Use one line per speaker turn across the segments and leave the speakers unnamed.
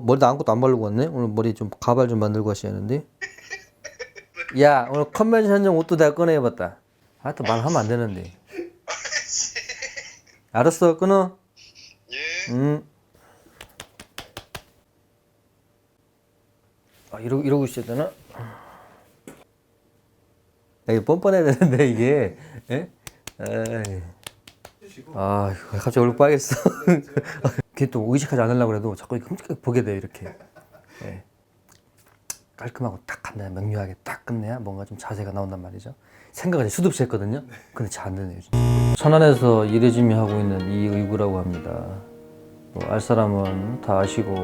머리도 아무것도 안 바르고 왔네? 오늘 머리 좀 가발 좀 만들고 가셔야하는데. 야, 오늘 컨벤션용 옷도 내가 꺼내봤다. 아, 또 말하면 안 되는데. 알았어, 끊어.
예.
아, 이러고 있어야 되나? 야, 이거 뻔뻔해야 되는데, 이게. 예? 에이. 아, 갑자기 얼굴 빨개졌어. 그게 또 의식하지 않으려고 해도 자꾸 끔찍하게 보게 돼요, 이렇게. 예. 깔끔하고 딱 간다, 명료하게 딱 끝내야 뭔가 좀 자세가 나온단 말이죠. 생각을 수둡시 했거든요. 근데 잘 안 되네요. 천안에서 일해짐이 하고 있는 이의구라고 합니다. 뭐 알 사람은 다 아시고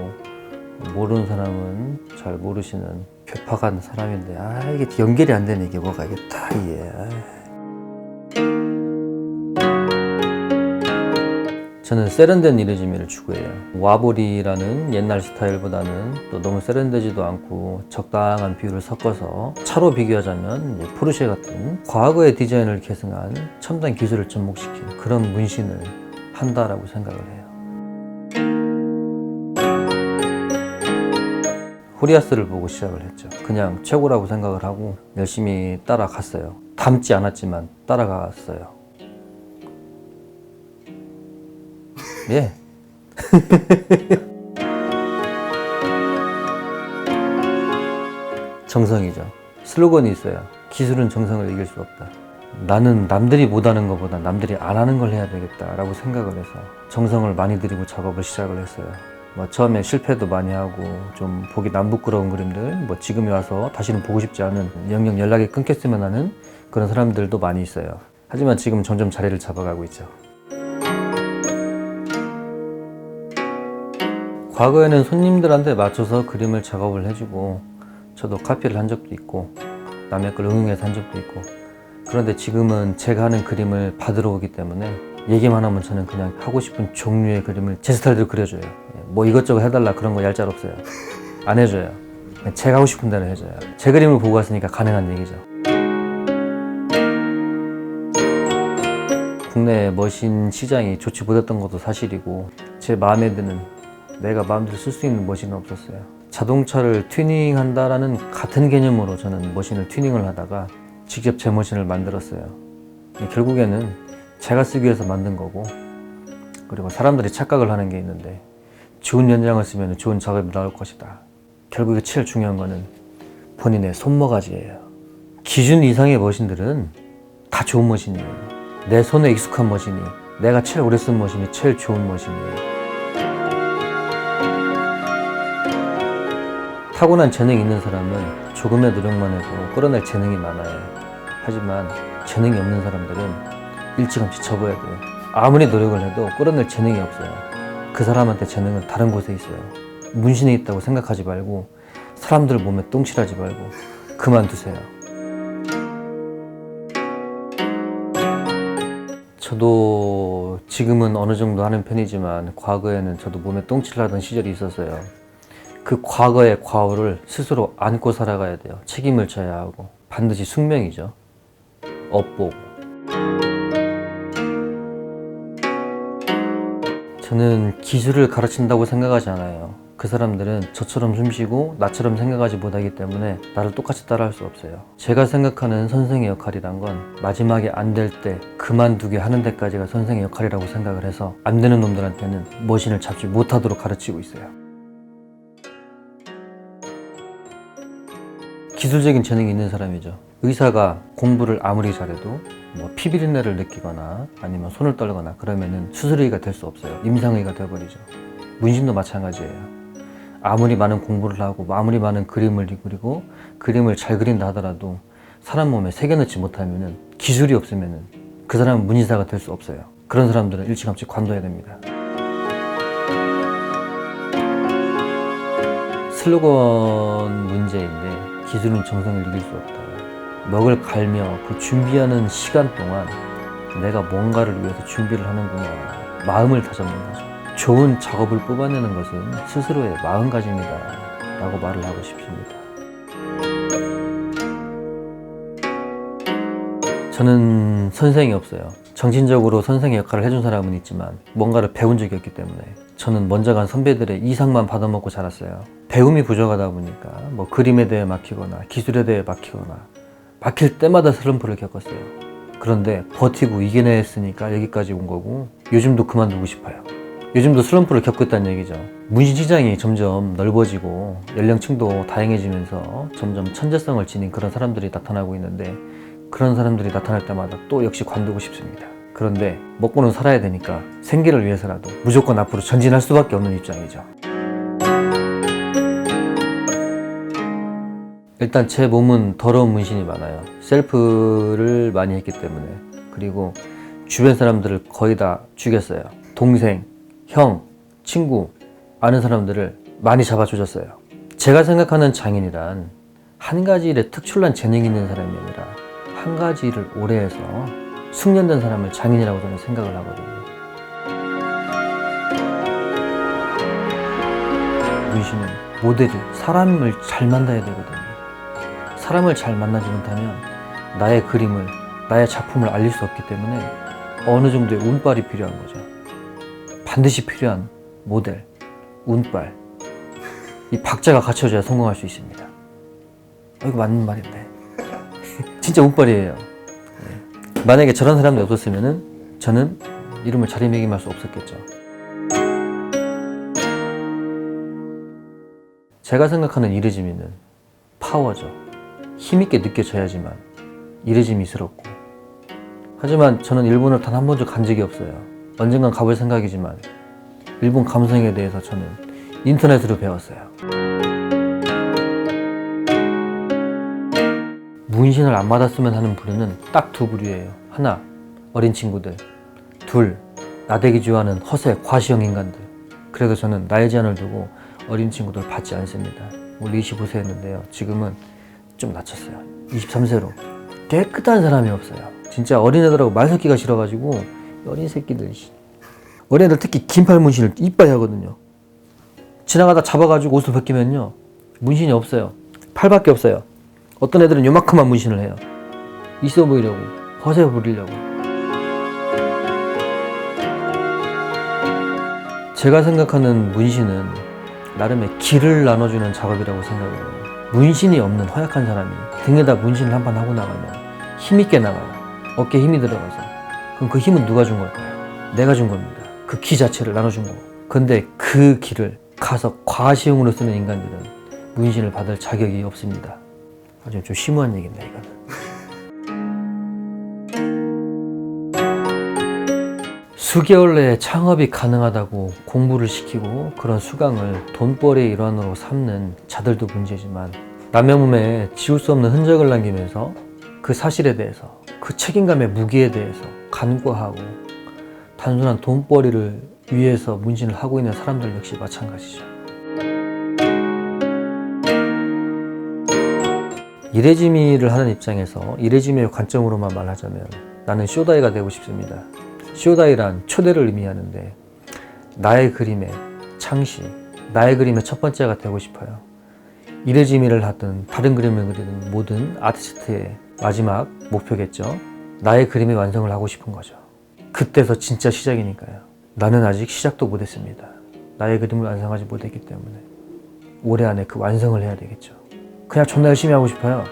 모르는 사람은 잘 모르시는 괴팍한 사람인데, 아, 이게 연결이 안 되네. 이게 뭐가 이게 다 이게. 저는 세련된 이레지미를 추구해요. 와보리라는 옛날 스타일보다는 또 너무 세련되지도 않고 적당한 비율을 섞어서 차로 비교하자면 포르쉐 같은 과거의 디자인을 계승한 첨단 기술을 접목시킨 그런 문신을 한다라고 생각을 해요. 후리아스를 보고 시작을 했죠. 그냥 최고라고 생각을 하고 열심히 따라갔어요. 닮지 않았지만 따라갔어요. 예. 정성이죠. 슬로건이 있어요. 기술은 정성을 이길 수 없다. 나는 남들이 못하는 것보다 남들이 안 하는 걸 해야 되겠다라고 생각을 해서 정성을 많이 들이고 작업을 시작을 했어요. 뭐 처음에 실패도 많이 하고 좀 보기 남부끄러운 그림들, 뭐 지금에 와서 다시는 보고 싶지 않은, 영영 연락이 끊겼으면 하는 그런 사람들도 많이 있어요. 하지만 지금 점점 자리를 잡아가고 있죠. 과거에는 손님들한테 맞춰서 그림을 작업을 해주고 저도 카피를 한 적도 있고 남의 걸 응용해서 한 적도 있고, 그런데 지금은 제가 하는 그림을 받으러 오기 때문에 얘기만 하면 저는 그냥 하고 싶은 종류의 그림을 제 스타일대로 그려줘요. 뭐 이것저것 해달라 그런 거 얄짤없어요. 안 해줘요. 제가 하고 싶은 대로 해줘요. 제 그림을 보고 왔으니까 가능한 얘기죠. 국내 머신 시장이 좋지 못했던 것도 사실이고 제 마음에 드는, 내가 마음대로 쓸 수 있는 머신은 없었어요. 자동차를 튜닝한다라는 같은 개념으로 저는 머신을 튜닝을 하다가 직접 제 머신을 만들었어요. 결국에는 제가 쓰기 위해서 만든 거고, 그리고 사람들이 착각을 하는 게 있는데 좋은 연장을 쓰면 좋은 작업이 나올 것이다. 결국에 제일 중요한 거는 본인의 손모가지예요. 기준 이상의 머신들은 다 좋은 머신이에요. 내 손에 익숙한 머신이, 내가 제일 오래 쓴 머신이 제일 좋은 머신이에요. 타고난 재능이 있는 사람은 조금의 노력만 해도 끌어낼 재능이 많아요. 하지만 재능이 없는 사람들은 일찌감치 접어야 돼요. 아무리 노력을 해도 끌어낼 재능이 없어요. 그 사람한테 재능은 다른 곳에 있어요. 문신에 있다고 생각하지 말고, 사람들 몸에 똥칠하지 말고 그만두세요. 저도 지금은 어느 정도 하는 편이지만 과거에는 저도 몸에 똥칠을 하던 시절이 있었어요. 그 과거의 과오를 스스로 안고 살아가야 돼요. 책임을 져야 하고, 반드시 숙명이죠. 업보고. 저는 기술을 가르친다고 생각하지 않아요. 그 사람들은 저처럼 숨쉬고 나처럼 생각하지 못하기 때문에 나를 똑같이 따라할 수 없어요. 제가 생각하는 선생의 역할이란 건 마지막에 안 될 때 그만두게 하는 데까지가 선생의 역할이라고 생각을 해서 안 되는 놈들한테는 머신을 잡지 못하도록 가르치고 있어요. 기술적인 재능이 있는 사람이죠. 의사가 공부를 아무리 잘해도 뭐 피비린내를 느끼거나 아니면 손을 떨거나 그러면은 수술의가 될 수 없어요. 임상의가 되어버리죠. 문신도 마찬가지예요. 아무리 많은 공부를 하고 아무리 많은 그림을 그리고 그림을 잘 그린다 하더라도 사람 몸에 새겨넣지 못하면은, 기술이 없으면은 그 사람은 문신사가 될 수 없어요. 그런 사람들은 일찌감치 관둬야 됩니다. 슬로건 문제인데, 기술은 정성을 이길 수 없다. 먹을 갈며 그 준비하는 시간 동안 내가 뭔가를 위해서 준비를 하는구나, 마음을 다잡는 거죠. 좋은 작업을 뽑아내는 것은 스스로의 마음가짐이다 라고 말을 하고 싶습니다. 저는 선생이 없어요. 정신적으로 선생의 역할을 해준 사람은 있지만 뭔가를 배운 적이 없기 때문에 저는 먼저 간 선배들의 이상만 받아먹고 자랐어요. 배움이 부족하다 보니까 뭐 그림에 대해 막히거나 기술에 대해 막히거나 막힐 때마다 슬럼프를 겪었어요. 그런데 버티고 이겨냈으니까 여기까지 온 거고 요즘도 그만두고 싶어요. 요즘도 슬럼프를 겪고 있다는 얘기죠. 문신 시장이 점점 넓어지고 연령층도 다양해지면서 점점 천재성을 지닌 그런 사람들이 나타나고 있는데 그런 사람들이 나타날 때마다 또 역시 관두고 싶습니다. 그런데 먹고는 살아야 되니까 생계를 위해서라도 무조건 앞으로 전진할 수밖에 없는 입장이죠. 일단 제 몸은 더러운 문신이 많아요. 셀프를 많이 했기 때문에. 그리고 주변 사람들을 거의 다 죽였어요. 동생, 형, 친구, 아는 사람들을 많이 잡아조졌어요. 제가 생각하는 장인이란 한 가지 일에 특출난 재능이 있는 사람이 아니라 한 가지 일을 오래 해서 숙련된 사람을 장인이라고 저는 생각을 하거든요. 문신은 모델이 사람을 잘 만나야 되거든요. 사람을 잘 만나지 못하면 나의 그림을, 나의 작품을 알릴 수 없기 때문에 어느 정도의 운빨이 필요한 거죠. 반드시 필요한 모델, 운빨. 이 박자가 갖춰져야 성공할 수 있습니다. 이거 맞는 말인데. 진짜 운빨이에요. 만약에 저런 사람이 없었으면 저는 이름을 자리매김할 수 없었겠죠. 제가 생각하는 이레지미는 파워죠. 힘있게 느껴져야지만 이레지미스럽고. 하지만 저는 일본을 단 한 번도 간 적이 없어요. 언젠간 가볼 생각이지만 일본 감성에 대해서 저는 인터넷으로 배웠어요. 문신을 안 받았으면 하는 부류는 딱 두 부류예요. 하나, 어린 친구들. 둘, 나대기 좋아하는 허세, 과시형 인간들. 그래서 저는 나이 제한을 두고 어린 친구들 받지 않습니다. 원래 25세였는데요. 지금은 좀 낮췄어요. 23세로. 깨끗한 사람이 없어요. 진짜 어린애들하고 말 섞기가 싫어가지고 어린 새끼들. 어린애들 특히 긴팔 문신을 이빠이 하거든요. 지나가다 잡아가지고 옷을 벗기면요. 문신이 없어요. 팔밖에 없어요. 어떤 애들은 요만큼만 문신을 해요. 있어 보이려고, 허세 부리려고. 제가 생각하는 문신은 나름의 길을 나눠주는 작업이라고 생각해요. 문신이 없는 허약한 사람이 등에다 문신을 한 번 하고 나가면 힘있게 나가요. 어깨에 힘이 들어가서. 그럼 그 힘은 누가 준 걸까요? 내가 준 겁니다. 그 기 자체를 나눠준 거고. 근데 그 기를 가서 과시용으로 쓰는 인간들은 문신을 받을 자격이 없습니다. 아주 좀 심오한 얘기입니다, 이거는. 수개월 내에 창업이 가능하다고 공부를 시키고 그런 수강을 돈벌이의 일환으로 삼는 자들도 문제지만 남의 몸에 지울 수 없는 흔적을 남기면서 그 사실에 대해서 그 책임감의 무게에 대해서 간과하고 단순한 돈벌이를 위해서 문신을 하고 있는 사람들 역시 마찬가지죠. 이레지미를 하는 입장에서 이레지미의 관점으로만 말하자면 나는 쇼다이가 되고 싶습니다. 쇼다이란 초대를 의미하는데 나의 그림의 창시, 나의 그림의 첫 번째가 되고 싶어요. 이레지미를 하든 다른 그림을 그리는 모든 아티스트의 마지막 목표겠죠. 나의 그림의 완성을 하고 싶은 거죠. 그때서 진짜 시작이니까요. 나는 아직 시작도 못했습니다. 나의 그림을 완성하지 못했기 때문에 올해 안에 그 완성을 해야 되겠죠. 그냥 존나 열심히 하고 싶어요.